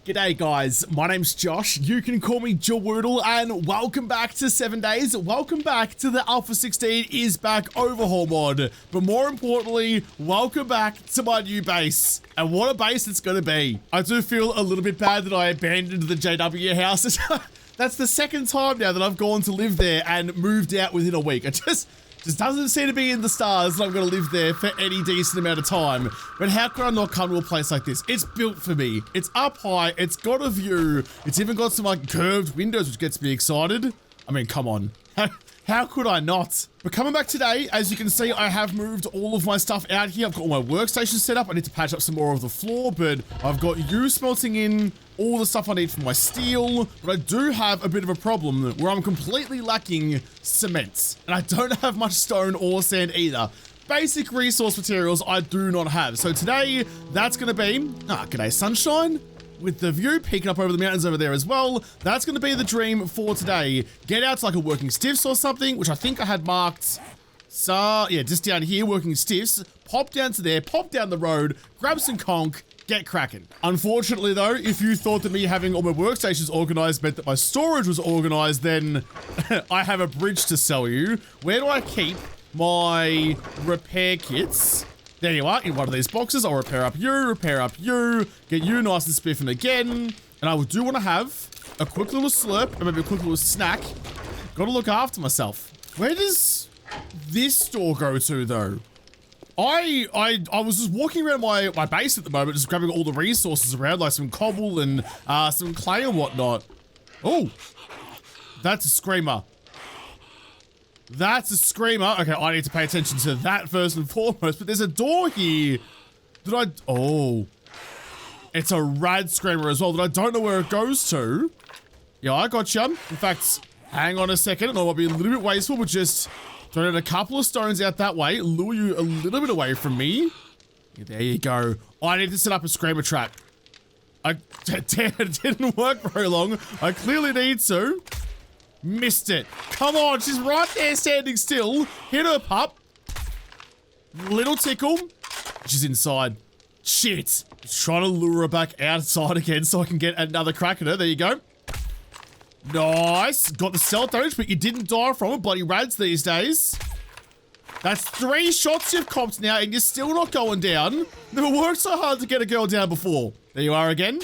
G'day guys, my name's Josh, you can call me JaWoodle, and welcome back to 7 days, welcome back to the Alpha 16 is back overhaul mod, but more importantly, welcome back to my new base, and what a base it's gonna be. I do feel a little bit bad that I abandoned the JW house. That's the second time now that I've gone to live there and moved out within a week. It just doesn't seem to be in the stars that I'm going to live there for any decent amount of time. But how could I not come to a place like this? It's built for me. It's up high. It's got a view. It's even got some like curved windows, which gets me excited. I mean, come on. How could I not? But coming back today, as you can see, I have moved all of my stuff out here. I've got all my workstations set up. I need to patch up some more of the floor, but I've got you smelting in all the stuff I need for my steel. But I do have a bit of a problem where I'm completely lacking cement. And I don't have much stone or sand either. Basic resource materials I do not have. So today, that's going to be, g'day sunshine. With the view peeking up over the mountains over there as well, that's going to be the dream for today. Get out to like a working stiffs or something, which I think I had marked. So, yeah, just down here, working stiffs. Pop down to there, pop down the road, grab some conch, get cracking. Unfortunately though, if you thought that me having all my workstations organized meant that my storage was organized, then I have a bridge to sell you. Where do I keep my repair kits? There you are, in one of these boxes. I'll repair up you, get you nice and spiffing again. And I do want to have a quick little slurp, and maybe a quick little snack. Gotta look after myself. Where does this store go to though? I was just walking around my base at the moment, just grabbing all the resources around, like some cobble and some clay and whatnot. Oh, that's a screamer. That's a screamer. Okay, I need to pay attention to that first and foremost, but there's a door here that oh, it's a rad screamer as well that I don't know where it goes to. Yeah, I gotcha. In fact, hang on a second, and I might be a little bit wasteful, but just throw in a couple of stones out that way, lure you a little bit away from me. Yeah, there you go. I need to set up a screamer trap. It didn't work very long. I clearly need to. Missed it. Come on, she's right there standing still. Hit her, pup. Little tickle. She's inside. Shit. Trying to lure her back outside again so I can get another crack at her. There you go. Nice. Got the stealth damage, but you didn't die from it. Bloody rads these days. That's 3 shots you've copped now, and you're still not going down. Never worked so hard to get a girl down before. There you are again.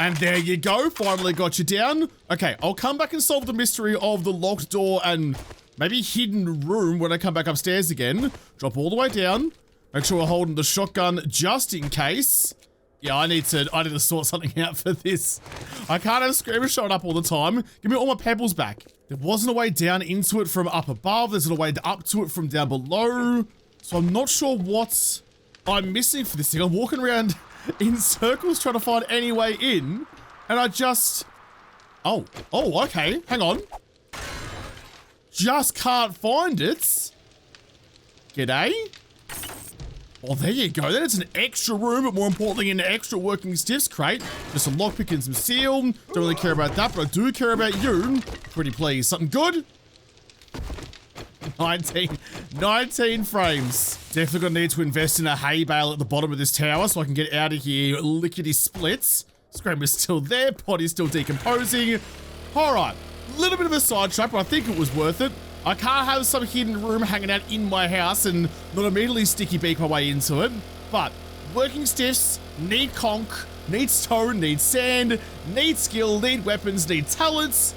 And there you go, finally got you down. Okay, I'll come back and solve the mystery of the locked door and maybe hidden room when I come back upstairs again. Drop all the way down. Make sure we're holding the shotgun just in case. Yeah, I need to sort something out for this. I can't have screamers showing up all the time. Give me all my pebbles back. There wasn't a way down into it from up above. There's a way up to it from down below. So I'm not sure what I'm missing for this thing. I'm walking around in circles trying to find any way in, and I just... Oh, okay, hang on. Just can't find it. G'day. Oh, there you go. Then it's an extra room, but more importantly, an extra working stiffs crate. Just some lockpick and some steel. Don't really care about that, but I do care about you. Pretty pleased. Something good? 19 frames. Definitely gonna need to invest in a hay bale at the bottom of this tower so I can get out of here lickety splits. Screamer's still there, body's still decomposing. Alright, a little bit of a sidetrack, but I think it was worth it. I can't have some hidden room hanging out in my house and not immediately sticky beak my way into it. But working stiffs, need conch, need stone, need sand, need skill, need weapons, need talents.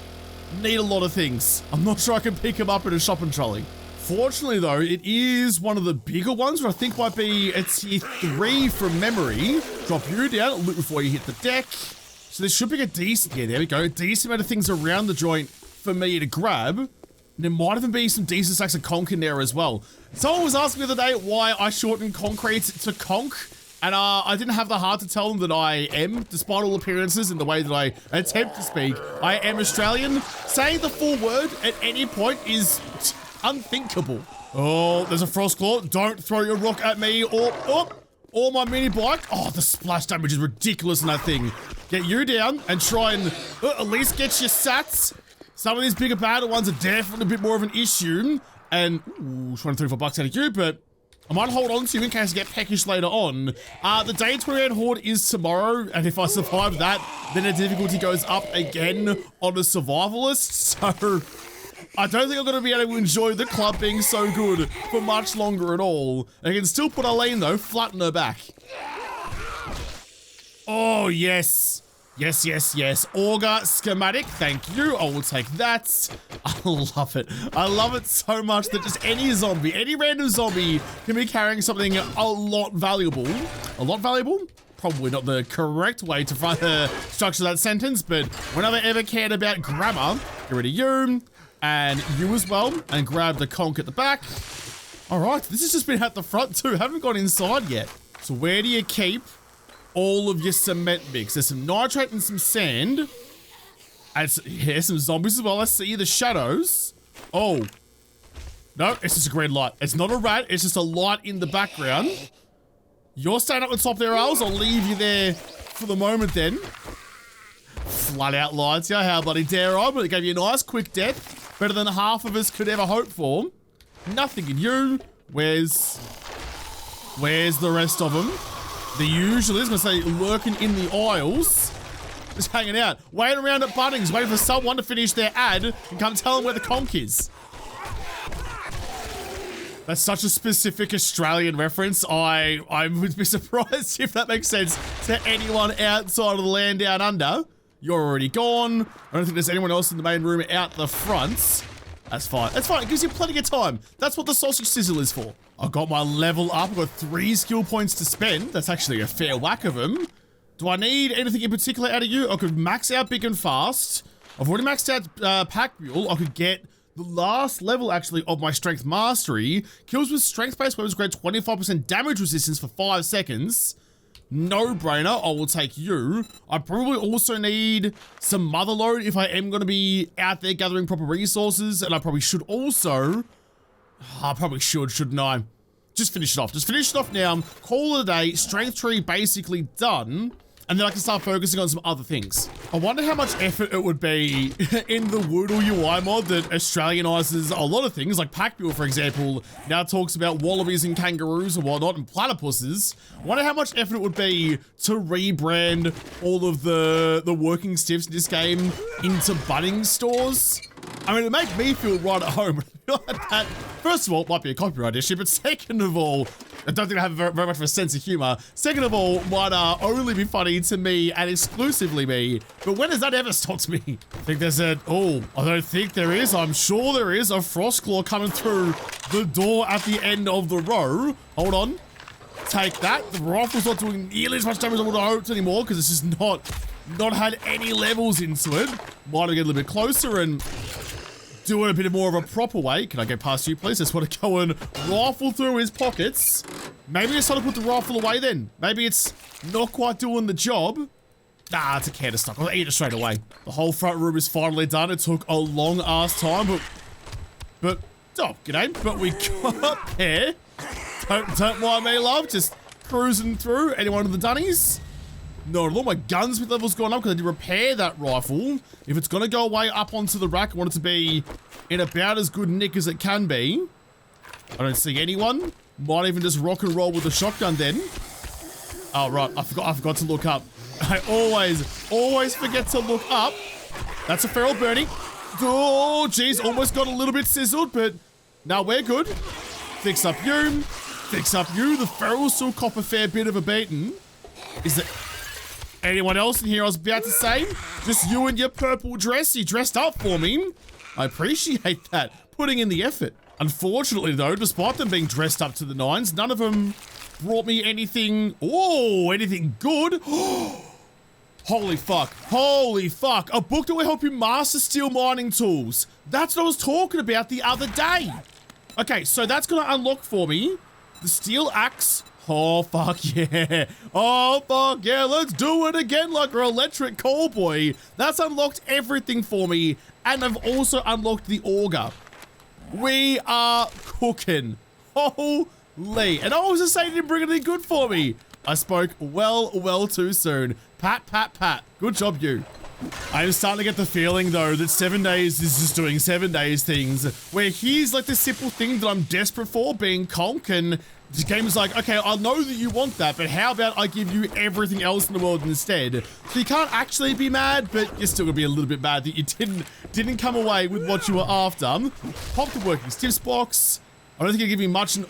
Need a lot of things. I'm not sure I can pick them up in a shopping trolley. Fortunately though, it is one of the bigger ones, where I think might be, it's tier 3 from memory. Drop you down, loot before you hit the deck. So there should be a decent, yeah, there we go, a decent amount of things around the joint for me to grab. And there might even be some decent stacks of conch in there as well. Someone was asking me the other day why I shortened concrete to conch. And I didn't have the heart to tell them that I am, despite all appearances and the way that I attempt to speak. I am Australian. Saying the full word at any point is unthinkable. Oh, there's a frost claw. Don't throw your rock at me or my mini bike. Oh, the splash damage is ridiculous in that thing. Get you down and try and at least get your sats. Some of these bigger battle ones are definitely a bit more of an issue. And, ooh, 23 for bucks out of you, but I might hold on to you in case I get peckish later on. The day 28 Horde is tomorrow, and if I survive that, then the difficulty goes up again on a survivalist. So I don't think I'm going to be able to enjoy the club being so good for much longer at all. I can still put Elaine though, flatten her back. Oh, yes. Yes, yes, yes. Auger schematic, thank you. I will take that. I love it. I love it so much that just any zombie, any random zombie can be carrying something a lot valuable. A lot valuable? Probably not the correct way to structure that sentence, but whenever I ever cared about grammar, get rid of you and you as well, and grab the conch at the back. All right, this has just been at the front too. Haven't gone inside yet. So where do you keep all of your cement mix? There's some nitrate and some sand. And here's some zombies as well. I see the shadows. Oh. No, it's just a green light. It's not a rat. It's just a light in the background. You're staying up the top there, Als. I'll leave you there for the moment then. Flat out lights. Yeah, how bloody dare I? But it gave you a nice quick death. Better than half of us could ever hope for. Nothing in you. Where's the rest of them? The usual is going to say lurking in the aisles, just hanging out, waiting around at Bunnings, waiting for someone to finish their ad and come tell them where the conch is. That's such a specific Australian reference. I would be surprised if that makes sense to anyone outside of the land down under. You're already gone. I don't think there's anyone else in the main room out the front. That's fine. That's fine. It gives you plenty of time. That's what the sausage sizzle is for. I got my level up. I've got 3 skill points to spend. That's actually a fair whack of them. Do I need anything in particular out of you? I could max out big and fast. I've already maxed out pack mule. I could get the last level actually of my strength mastery. Kills with strength-based weapons grant 25% damage resistance for 5 seconds. No brainer. I will take you. I probably also need some mother load if I am going to be out there gathering proper resources. And I probably should also... I probably shouldn't I? Just finish it off. Just finish it off now. Call it a day. Strength tree basically done. And then I can start focusing on some other things. I wonder how much effort it would be in the JaWoodle UI mod that Australianizes a lot of things, like Packbill, for example, now talks about wallabies and kangaroos and whatnot, and platypuses. I wonder how much effort it would be to rebrand all of the working stiffs in this game into Bunnings stores. I mean, it makes me feel right at home. That, first of all, it might be a copyright issue, but second of all, I don't think I have very much of a sense of humor. Second of all, might only be funny to me and exclusively me. But when has that ever stopped me? I think there's I don't think there is. I'm sure there is a Frostclaw coming through the door at the end of the row. Hold on. Take that. The rifle's not doing nearly as much damage as I would have hoped anymore because it's just not had any levels into it. Might have get a little bit closer and do it a bit more of a proper way. Can I go past you, please? I just want to go and rifle through his pockets. Maybe it's time to put the rifle away then. Maybe it's not quite doing the job. Nah, it's a canter stock. I'll eat it straight away. The whole front room is finally done. It took a long ass time, but oh, g'day. But we got there. Don't mind me, love. Just cruising through. Anyone of the dunnies? No, all my gunsmith level's gone up because I did repair that rifle. If it's going to go away up onto the rack, I want it to be in about as good nick as it can be. I don't see anyone. Might even just rock and roll with the shotgun then. Oh, right. I forgot to look up. I always forget to look up. That's a feral Bernie. Oh, geez. Almost got a little bit sizzled, but no, we're good. Fix up you. Fix up you. The feral still cop a fair bit of a beating. Is it... anyone else in here I was about to say? Just you and your purple dress. You dressed up for me. I appreciate that. Putting in the effort. Unfortunately, though, despite them being dressed up to the nines, none of them brought me anything... oh, anything good. Holy fuck. Holy fuck. A book that will help you master steel mining tools. That's what I was talking about the other day. Okay, so that's going to unlock for me the steel axe. Oh, fuck yeah. Oh, fuck yeah. Let's do it again like our electric cowboy. That's unlocked everything for me. And I've also unlocked the auger. We are cooking. Holy. And I was just saying, didn't bring anything good for me. I spoke well too soon. Pat, pat, pat. Good job, you. I'm starting to get the feeling, though, that 7 days is just doing 7 days things, where here's like the simple thing that I'm desperate for, being Conc, and The game is like, okay, I know that you want that, but how about I give you everything else in the world instead? So you can't actually be mad, but you're still gonna be a little bit mad that you didn't come away with what you were after. Pop the working stiffs box. I don't think it'll give me much in...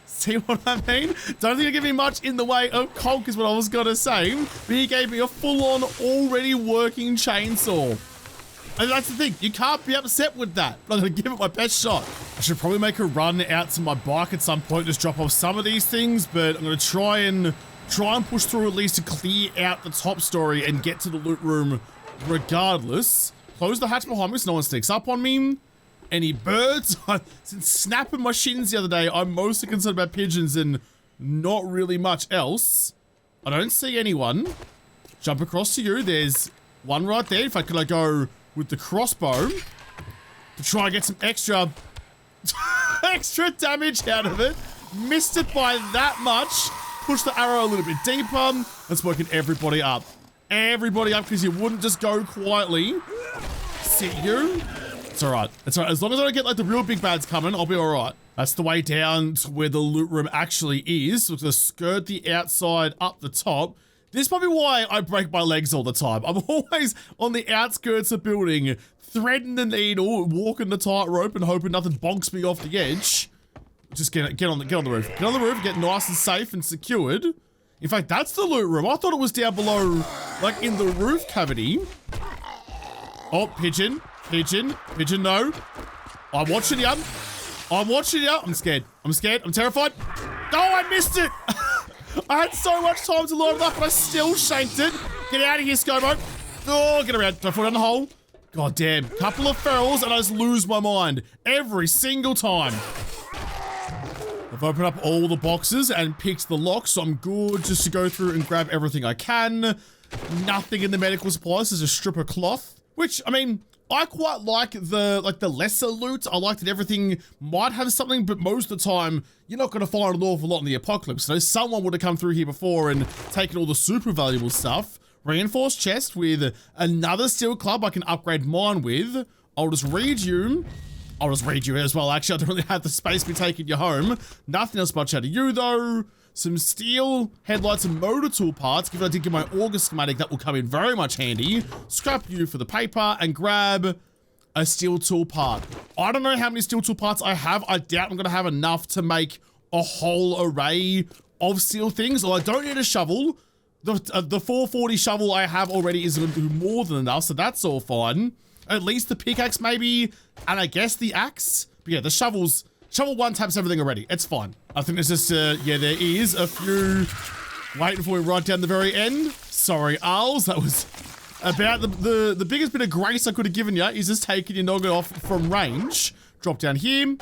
See what I mean? Don't think it'll give me much in the way of Conc is what I was gonna say, but he gave me a full-on, already working chainsaw. And that's the thing, you can't be upset with that. I'm gonna give it my best shot. I should probably make a run out to my bike at some point, just drop off some of these things, but I'm gonna try and push through at least to clear out the top story and get to the loot room regardless. Close the hatch behind me so no one sneaks up on me. Any birds? Since snapping my shins the other day, I'm mostly concerned about pigeons and not really much else. I don't see anyone. Jump across to you. There's one right there. In fact, could I go with the crossbow to try and get some extra damage out of it? Missed it by that much. Push the arrow a little bit deeper. That's woken everybody up. Everybody up because you wouldn't just go quietly. See you. It's alright. It's alright. As long as I don't get like the real big bads coming, I'll be alright. That's the way down to where the loot room actually is. So we're gonna skirt the outside up the top. This is probably why I break my legs all the time. I'm always on the outskirts of building, threading the needle, walking the tightrope and hoping nothing bonks me off the edge. Just get on the roof. Get on the roof, get nice and safe and secured. In fact, that's the loot room. I thought it was down below, like in the roof cavity. Oh, pigeon. Pigeon, no. I'm watching you. I'm scared. I'm terrified. Oh, I missed it. I had so much time to load it up, but I still shanked it. Get out of here, Scobo. Oh, get around. Don't fall down the hole. God damn. Couple of ferals and I just lose my mind every single time. I've opened up all the boxes and picked the locks, so I'm good just to go through and grab everything I can. Nothing in the medical supplies. There's a strip of cloth, which, I mean, I quite like the lesser loot. I like that everything might have something, but most of the time, you're not going to find an awful lot in the apocalypse. So someone would have come through here before and taken all the super valuable stuff. Reinforced chest with another steel club I can upgrade mine with. I'll just read you as well. Actually, I don't really have the space to be taking you home. Nothing else much out of you, though. Some steel headlights and motor tool parts. Given I did get my auger schematic, that will come in very much handy. Scrap you for the paper and grab a steel tool part. I don't know how many steel tool parts I have. I doubt I'm going to have enough to make a whole array of steel things. Well, I don't need a shovel. The 440 shovel I have already is going to do more than enough, so that's all fine. At least the pickaxe maybe, and I guess the axe. But yeah, the shovel one taps everything already. It's fine. I think there's just, yeah, there is a few waiting before we right down the very end. Sorry, Arls, that was about the biggest bit of grace I could have given you is just taking your noggin off from range. Drop down here.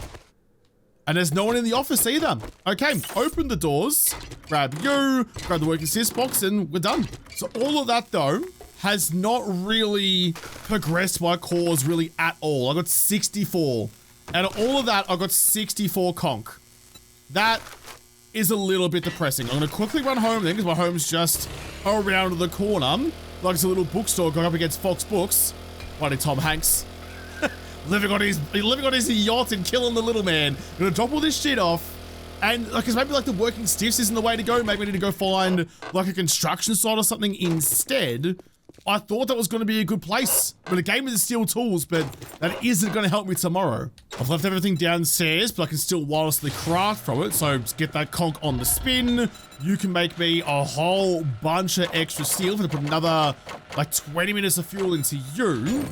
And there's no one in the office either. Okay, open the doors, grab you, grab the working assist box, and we're done. So all of that, though, has not really progressed my cause really at all. I got 64. Out of all of that, I got 64 conch. That is a little bit depressing. I'm going to quickly run home then, because my home's just around the corner. Like it's a little bookstore going up against Fox Books. Bloody Tom Hanks. living on his yacht and killing the little man. I'm going to drop all this shit off. And like, maybe like the working stiffs isn't the way to go. Maybe I need to go find like a construction site or something instead. I thought that was going to be a good place, but a game with the steel tools, but that isn't going to help me tomorrow. I've left everything downstairs, but I can still wirelessly craft from it. So just get that conch on the spin. You can make me a whole bunch of extra steel. I'm going to put another like 20 minutes of fuel into you.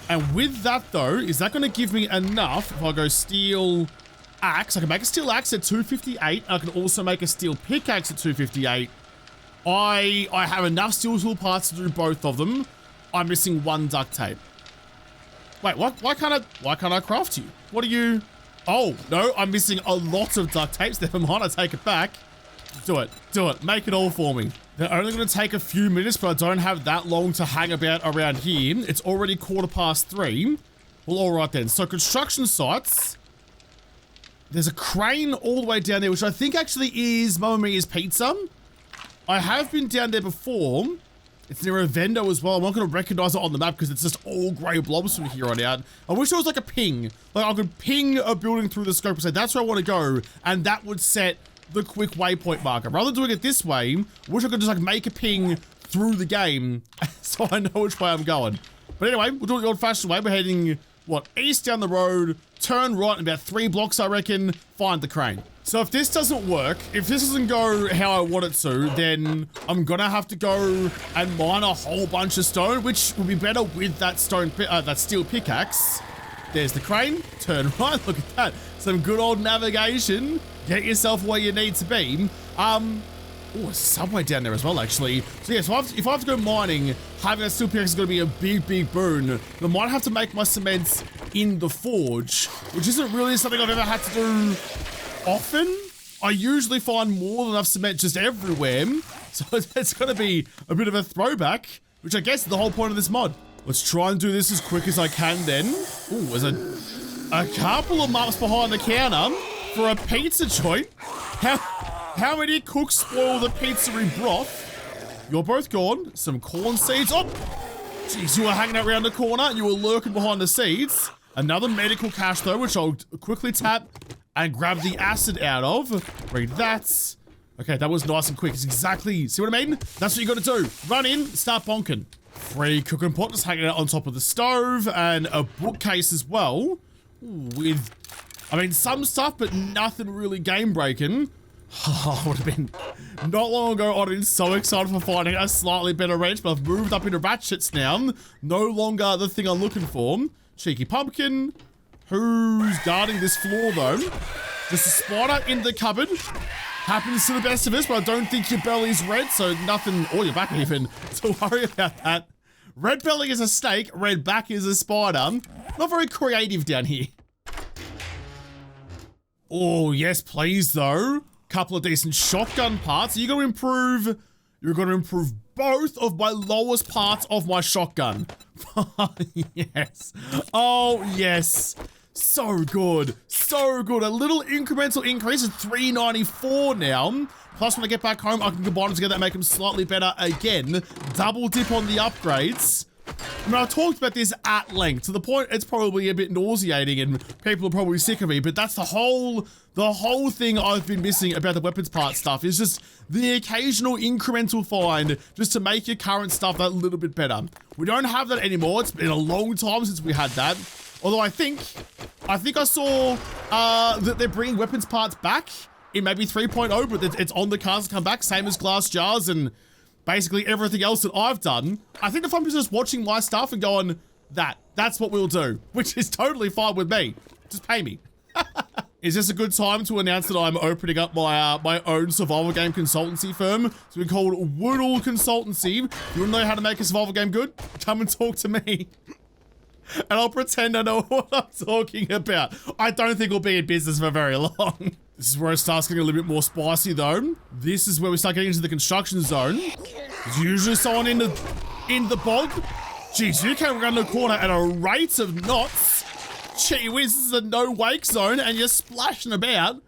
And with that though, is that going to give me enough if I go steel axe? I can make a steel axe at 258. I can also make a steel pickaxe at 258. I have enough steel tool parts to do both of them. I'm missing one duct tape. Wait, what? Why can't I craft you? What are you? Oh, no, I'm missing a lot of duct tapes. Never mind, I take it back. Do it. Make it all for me. They're only going to take a few minutes, but I don't have that long to hang about around here. It's already 3:15. Well, all right then. So construction sites. There's a crane all the way down there, which I think actually is Mamma Mia's Pizza. I have been down there before, It's near a vendor as well. I'm not going to recognize it on the map because it's just all grey blobs from here on out. I wish there was like a ping. Like I could ping a building through the scope and say, that's where I want to go. And that would set the quick waypoint marker. Rather than doing it this way, I wish I could just like make a ping through the game so I know which way I'm going. But anyway, we'll do it the old-fashioned way. We're heading, what, east down the road, turn right in about 3 blocks, I reckon, find the crane. So if this doesn't work, if this doesn't go how I want it to, then I'm gonna have to go and mine a whole bunch of stone, which will be better with that that steel pickaxe. There's the crane, turn right, look at that. Some good old navigation. Get yourself where you need to be. Oh, a subway down there as well, actually. So yeah, so if I have to go mining, having a steel pickaxe is going to be a big, big boon. I might have to make my cement in the forge, which isn't really something I've ever had to do often. I usually find more than enough cement just everywhere. So it's going to be a bit of a throwback, which I guess is the whole point of this mod. Let's try and do this as quick as I can then. Oh, there's a couple of maps behind the counter for a pizza joint. How many cooks spoil the pizzeria broth? You're both gone. Some corn seeds. Oh, jeez, you were hanging out around the corner. You were lurking behind the seeds. Another medical cache though, which I'll quickly tap and grab the acid out of. Read that. Okay, that was nice and quick. It's exactly, see what I mean? That's what you gotta do. Run in, start bonking. Free cooking pot just hanging out on top of the stove, and a bookcase as well. With, I mean, some stuff, but nothing really game breaking. Oh, would have been not long ago. I'd have been so excited for finding a slightly better wrench, but I've moved up into ratchets now. No longer the thing I'm looking for. Cheeky pumpkin. Who's guarding this floor though? Just a spider in the cupboard. Happens to the best of us, but I don't think your belly's red, so nothing, or your back even, to worry about that. Red belly is a snake, red back is a spider. Not very creative down here. Oh, yes, please though. Couple of decent shotgun parts. You're going to improve both of my lowest parts of my shotgun. Yes. Oh, yes. So good. So good. A little incremental increase of 394 now. Plus, when I get back home, I can combine them together and make them slightly better again. Double dip on the upgrades. I mean, I talked about this at length, to the point it's probably a bit nauseating and people are probably sick of me, but that's the whole thing I've been missing about the weapons part stuff, is just the occasional incremental find just to make your current stuff that little bit better. We don't have that anymore. It's been a long time since we had that. Although I think I saw that they're bringing weapons parts back in maybe 3.0, but it's on the cards to come back, same as glass jars and basically everything else that I've done. I think if I'm just watching my stuff and going, that's what we'll do, which is totally fine with me. Just pay me. Is this a good time to announce that I'm opening up my my own survival game consultancy firm? It's been called JaWoodle Consultancy. If you want to know how to make a survival game good, come and talk to me. And I'll pretend I know what I'm talking about. I don't think we'll be in business for very long. This is where it starts getting a little bit more spicy though. This is where we start getting into the construction zone. There's usually someone in the bog. Jeez, you came around the corner at a rate of knots. Gee whiz, this is a no-wake zone and you're splashing about.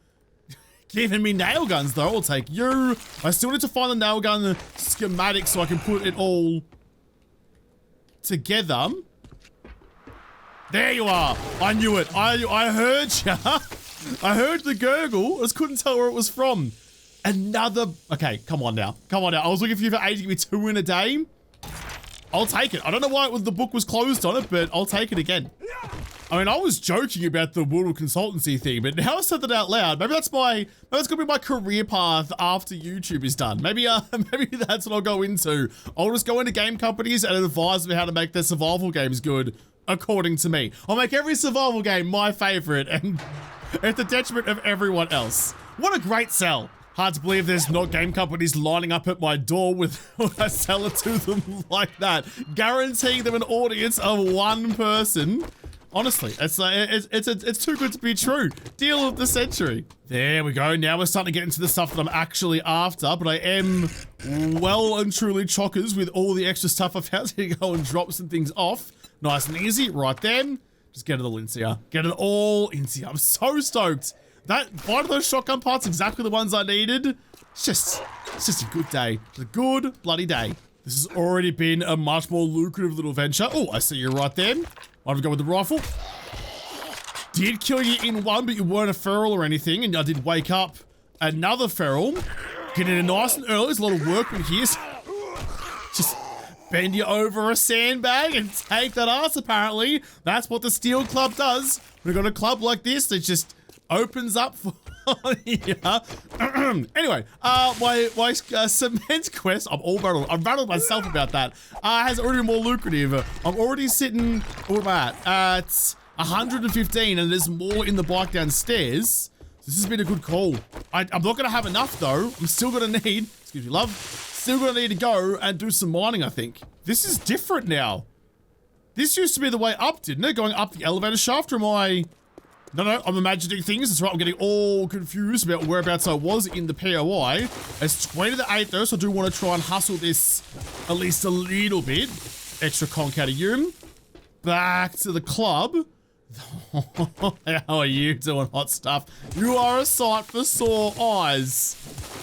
Giving me nail guns though, I'll take you. I still need to find the nail gun schematic so I can put it all together. There you are. I knew it. I heard ya. I heard the gurgle. I just couldn't tell where it was from. Another. Okay, come on now. Come on now. I was looking for you for ages. Give me 2 in a day. I'll take it. I don't know why the book was closed on it, but I'll take it again. I mean, I was joking about the JaWoodle consultancy thing, but now I said that out loud. Maybe that's gonna be my career path after YouTube is done. Maybe that's what I'll go into. I'll just go into game companies and advise them how to make their survival games good, according to me. I'll make every survival game my favorite and at the detriment of everyone else. What a great sell. Hard to believe there's not game companies lining up at my door with when I sell it to them like that, guaranteeing them an audience of 1 person. Honestly, it's too good to be true. Deal of the century. There we go. Now we're starting to get into the stuff that I'm actually after, but I am well and truly chockers with all the extra stuff I've had to go and drop some things off. Nice and easy, right then. Just get it all into here. Get it all into here. I'm so stoked. One of those shotgun parts, exactly the ones I needed. It's just a good day. It's a good bloody day. This has already been a much more lucrative little venture. Oh, I see you right there. Why don't we go with the rifle? Did kill you in one, but you weren't a feral or anything, and I did wake up another feral. Getting it nice and early. There's a lot of workmen here. Just bend you over a sandbag and take that ass, apparently. That's what the steel club does. We've got a club like this that just opens up for you. Anyway, my cement quest, I'm rattled myself about that, has already been more lucrative. I'm already sitting, what am I at 115, and there's more in the bike downstairs. This has been a good call. I'm not gonna have enough though. I'm still gonna need, excuse me, love, still gonna need to go and do some mining, I think. This is different now. This used to be the way up, didn't it? Going up the elevator shaft, or am I... No, I'm imagining things. That's right, I'm getting all confused about whereabouts I was in the POI. It's 20 to 8 though, so I do want to try and hustle this at least a little bit. Extra conc out of you. Back to the club. How are you doing, hot stuff? You are a sight for sore eyes.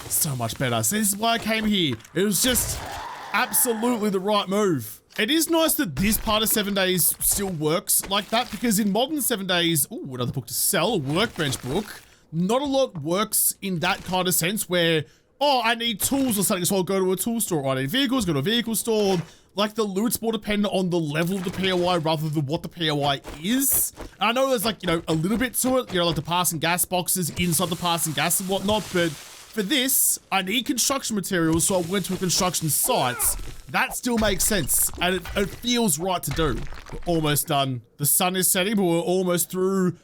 So much better. So this is why I came here. It was just absolutely the right move. It is nice that this part of 7 days still works like that, because in modern 7 days, ooh, another book to sell, a workbench book, not a lot works in that kind of sense where, oh, I need tools or something, so I'll go to a tool store. I need vehicles, go to a vehicle store. Like, the loot's more dependent on the level of the POI rather than what the POI is. And I know there's, like, you know, a little bit to it, you know, like the passing gas boxes inside the passing gas and whatnot, but for this, I need construction materials, so I went to a construction site. That still makes sense, and it feels right to do. We're almost done. The sun is setting, but we're almost through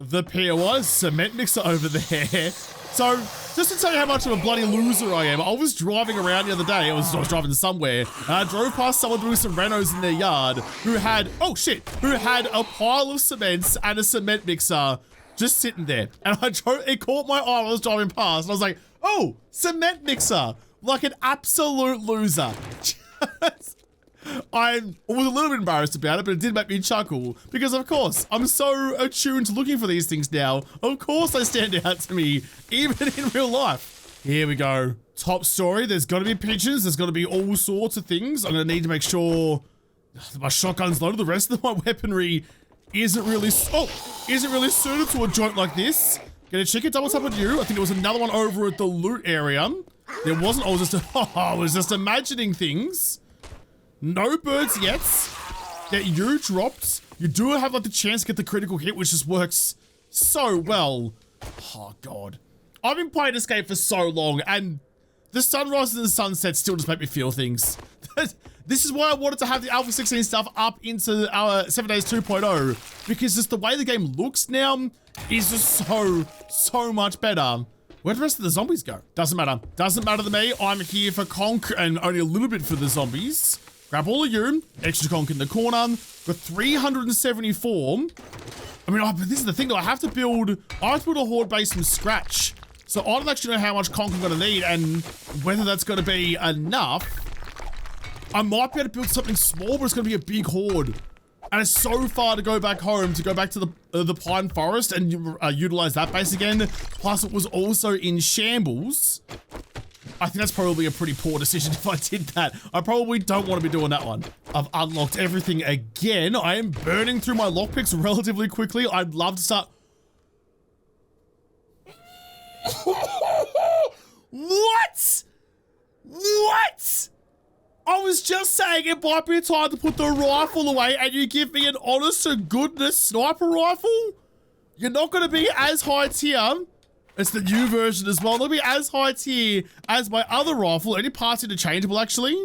the POI. Cement mixer over there. So, just to tell you how much of a bloody loser I am, I was driving around the other day, I was driving somewhere, and I drove past someone doing some renos in their yard who had, oh shit, who had a pile of cements and a cement mixer just sitting there. And it caught my eye when I was driving past, and I was like, oh, cement mixer, like an absolute loser. I was a little bit embarrassed about it, but it did make me chuckle because, of course, I'm so attuned to looking for these things now. Of course they stand out to me, even in real life. Here we go. Top story. There's got to be pigeons. There's got to be all sorts of things. I'm going to need to make sure that my shotgun's loaded. The rest of my weaponry isn't really suited to a joint like this. Get a chicken double tap on you. I think there was another one over at the loot area. There wasn't. I was just imagining things. No birds yet. That you dropped. You do have like the chance to get the critical hit, which just works so well. Oh god. I've been playing this game for so long, and the sunrise and the sunset still just make me feel things. This is why I wanted to have the Alpha 16 stuff up into our 7 Days 2.0, because just the way the game looks now is just so much better. Where'd the rest of the zombies go? Doesn't matter. Doesn't matter to me. I'm here for conc and only a little bit for the zombies. Grab all of you. Extra conc in the corner. Got 374. I mean, but this is the thing though. I have to build a horde base from scratch. So I don't actually know how much conc I'm going to need and whether that's going to be enough. I might be able to build something small, but it's going to be a big horde. And it's so far to go back home, to go back to the pine forest and utilize that base again. Plus it was also in shambles. I think that's probably a pretty poor decision if I did that. I probably don't want to be doing that one. I've unlocked everything again. I am burning through my lockpicks relatively quickly. I'd love to start... What? What? I was just saying it might be time to put the rifle away and you give me an honest to goodness sniper rifle? You're not going to be as high tier. It's the new version as well. They'll be as high tier as my other rifle. Any parts interchangeable actually?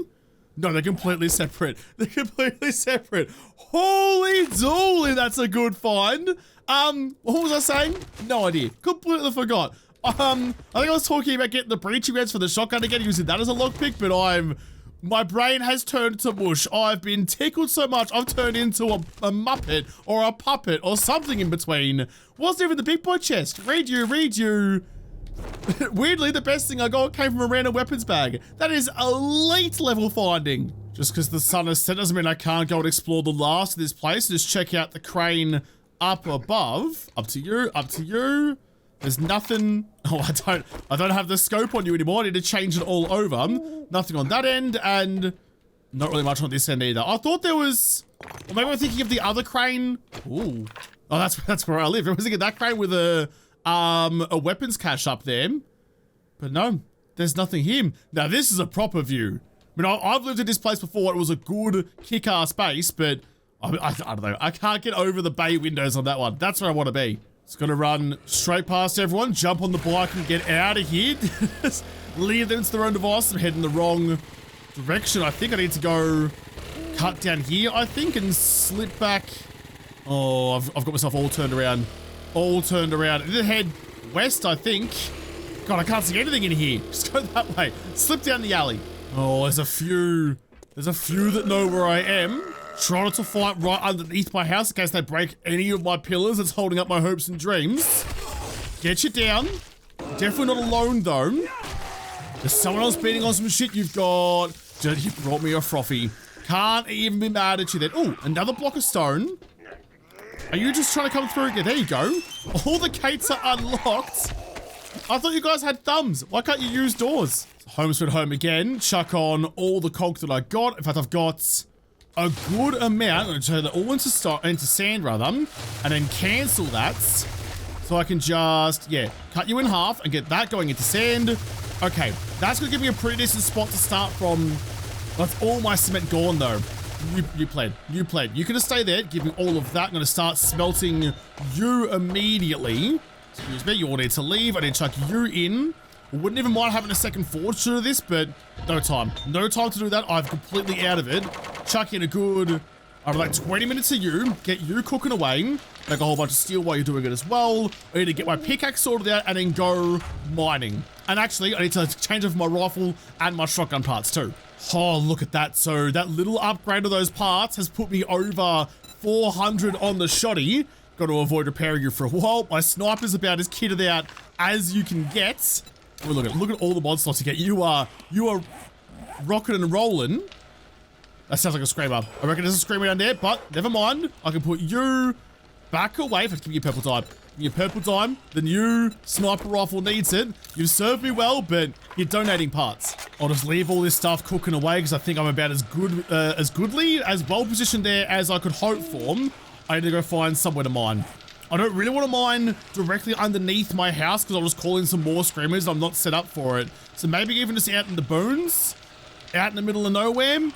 No, they're completely separate. They're completely separate. Holy dooly, that's a good find. What was I saying? No idea. Completely forgot. I think I was talking about getting the breaching reds for the shotgun again, using that as a lockpick, but my brain has turned to mush. I've been tickled so much, I've turned into a muppet or a puppet or something in between. Wasn't even the big boy chest. Read you. Weirdly, the best thing I got came from a random weapons bag. That is elite level finding. Just because the sun has set doesn't mean I can't go and explore the last of this place. Just check out the crane up above. Up to you. There's nothing. Oh, I don't have the scope on you anymore. I need to change it all over. Nothing on that end, and Not really much on this end either. I thought there was, or maybe I'm thinking of the other crane. Ooh. Oh, that's where I live. I was thinking that crane with a weapons cache up there. But no, there's nothing here. Now this is a proper view. I mean, I've lived in this place before. It was a good kick-ass base, but I don't know. I can't get over the bay windows on that one. That's where I want to be. It's gonna run straight past everyone, jump on the bike and get out of here. Leave them to their own device. I'm heading the wrong direction. I think I need to go cut down here, I think, and slip back. Oh, I've got myself all turned around. All turned around. And then head west, I think. God, I can't see anything in here. Just go that way. Slip down the alley. Oh, there's a few that know where I am. Trying to fight right underneath my house in case they break any of my pillars that's holding up my hopes and dreams. Get you down. Definitely not alone, though. There's someone else beating on some shit. You brought me a frothy. Can't even be mad at you then. Oh, another block of stone. Are you just trying to come through again? There you go. All the gates are unlocked. I thought you guys had thumbs. Why can't you use doors? Home sweet home again. Chuck on all the conch that I got. In fact, I've got a good amount. I'm going to turn it all into sand rather, and then cancel that. So I can just, yeah, cut you in half and get that going into sand. Okay, that's going to give me a pretty decent spot to start from. That's all my cement gone though. You played. You can just stay there. Give me all of that. I'm going to start smelting you immediately. Excuse me, you all need to leave. I need to chuck you in. Wouldn't even mind having a second forge to do this, but no time. No time to do that. I'm completely out of it. Chuck in a good, like 20 minutes of you. Get you cooking away. Make a whole bunch of steel while you're doing it as well. I need to get my pickaxe sorted out and then go mining. And actually, I need to change over my rifle and my shotgun parts too. Oh, look at that. So that little upgrade of those parts has put me over 400 on the shoddy. Got to avoid repairing you for a while. My sniper's about as kitted out as you can get. Oh, look at all the mod slots you get. You are rocking and rolling. That sounds like a screamer. I reckon there's a screamer down there, but never mind. I can put you back away. If I give you purple time. Give you purple time. The new sniper rifle needs it. You've served me well, but you're donating parts. I'll just leave all this stuff cooking away because I think I'm about as goodly, as well positioned there as I could hope for. I need to go find somewhere to mine. I don't really want to mine directly underneath my house because I'll just call in some more screamers. I'm not set up for it. So maybe even just out in the bones, out in the middle of nowhere. I'm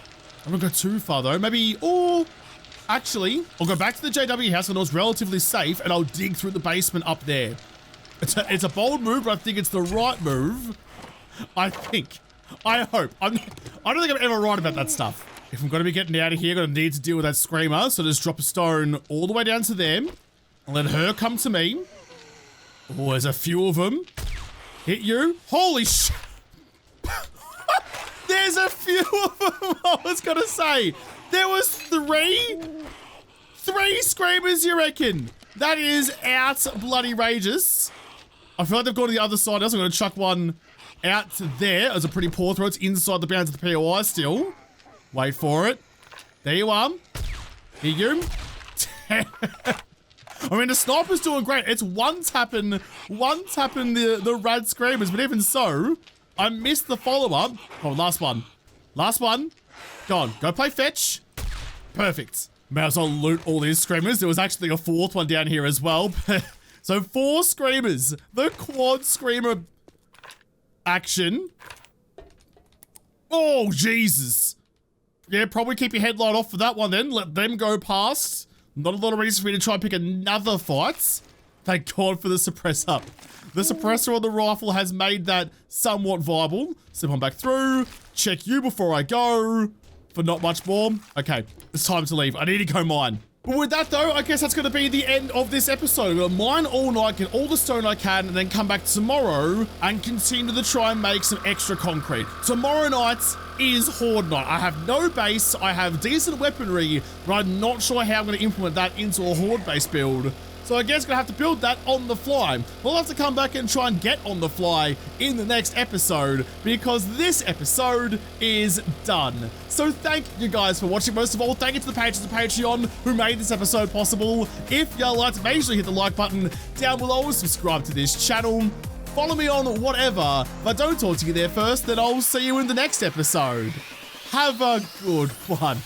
not going to go too far though. Maybe, or actually, I'll go back to the JW house and it's relatively safe and I'll dig through the basement up there. It's a bold move, but I think it's the right move. I think. I hope. I don't think I'm ever right about that stuff. If I'm going to be getting out of here, I'm going to need to deal with that screamer. So just drop a stone all the way down to them. And let her come to me. Oh, there's a few of them. Hit you. Holy sh... There's a few of them, I was going to say. There was three screamers, you reckon? That is out bloody rageous. I feel like they've gone to the other side. I'm going to chuck one out to there. It's a pretty poor throw. It's inside the bounds of the POI still. Wait for it. There you are. Here you. I mean, the sniper's doing great. It's one tapping the rad screamers, but even so, I missed the follow-up. Oh, last one. Last one. Go on, go play fetch. Perfect. May as well loot all these screamers. There was actually a fourth one down here as well. So 4 screamers. The quad screamer action. Oh, Jesus. Yeah, probably keep your headlight off for that one then. Let them go past. Not a lot of reason for me to try and pick another fight. Thank God for the suppressor. The suppressor on the rifle has made that somewhat viable. Slip on back through. Check you before I go. For not much more. Okay, it's time to leave. I need to go mine. But with that though, I guess that's going to be the end of this episode. I'm going to mine all night, get all the stone I can, and then come back tomorrow and continue to try and make some extra concrete. Tomorrow night is Horde night. I have no base, I have decent weaponry, but I'm not sure how I'm going to implement that into a Horde-based build. So I guess I'm going to have to build that on the fly. We'll have to come back and try and get on the fly in the next episode because this episode is done. So thank you guys for watching. Most of all, thank you to the patrons of Patreon who made this episode possible. If you liked, make sure you hit the like button down below and subscribe to this channel. Follow me on whatever. If I don't talk to you there first, then I'll see you in the next episode. Have a good one.